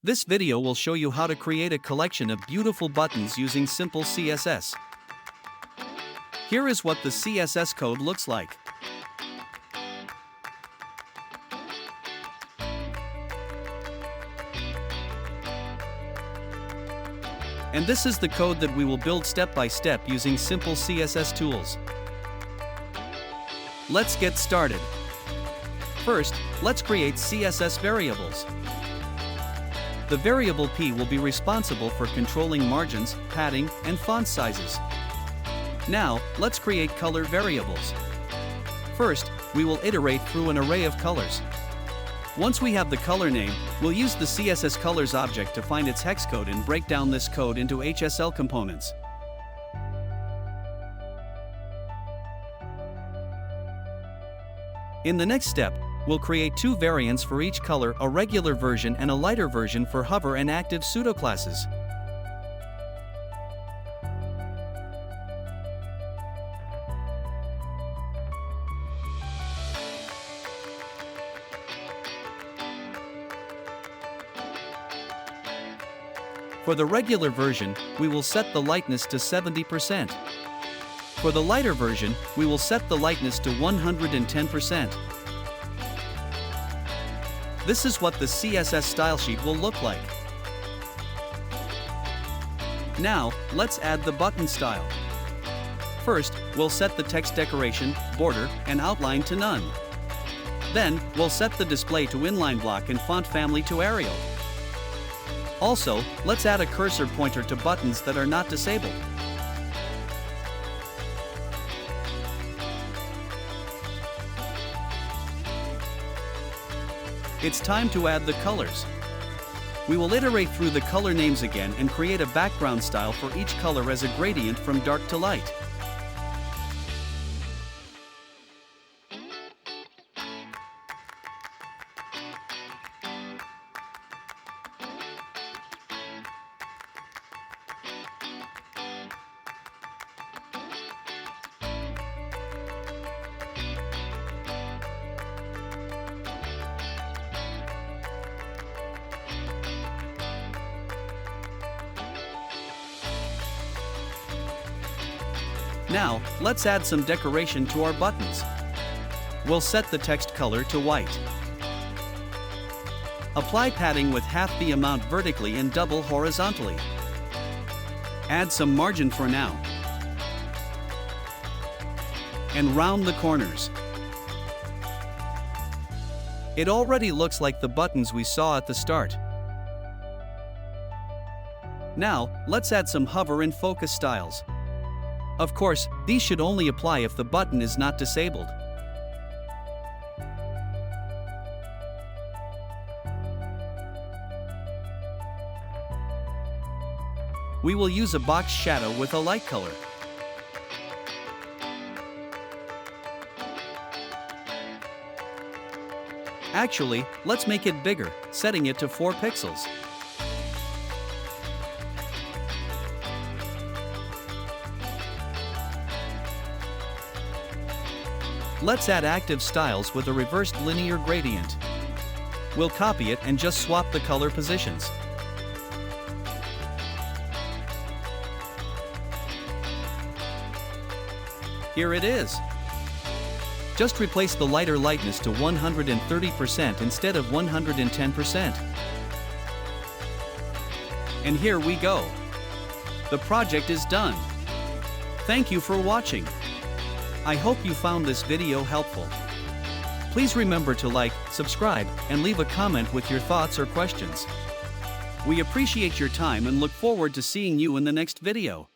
This video will show you how to create a collection of beautiful buttons using Simple CSS. Here is what the CSS code looks like. And this is the code that we will build step by step using Simple CSS tools. Let's get started. First, let's create CSS variables. The variable P will be responsible for controlling margins, padding, and font sizes. Now, let's create color variables. First, we will iterate through an array of colors. Once we have the color name, we'll use the CSS colors object to find its hex code and break down this code into HSL components. In the next step, we'll create two variants for each color, a regular version and a lighter version for hover and active pseudoclasses. For the regular version, we will set the lightness to 70%. For the lighter version, we will set the lightness to 110%. This is what the CSS style sheet will look like. Now, let's add the button style. First, we'll set the text decoration, border, and outline to none. Then, we'll set the display to inline block and font family to Arial. Also, let's add a cursor pointer to buttons that are not disabled. It's time to add the colors. We will iterate through the color names again and create a background style for each color as a gradient from dark to light. Now, let's add some decoration to our buttons. We'll set the text color to white. Apply padding with half the amount vertically and double horizontally. Add some margin for now. And round the corners. It already looks like the buttons we saw at the start. Now, let's add some hover and focus styles. Of course, these should only apply if the button is not disabled. We will use a box shadow with a light color. Actually, let's make it bigger, setting it to 4 pixels. Let's add active styles with a reversed linear gradient. We'll copy it and just swap the color positions. Here it is. Just replace the lighter lightness to 130% instead of 110%. And here we go. The project is done. Thank you for watching. I hope you found this video helpful. Please remember to like, subscribe, and leave a comment with your thoughts or questions. We appreciate your time and look forward to seeing you in the next video.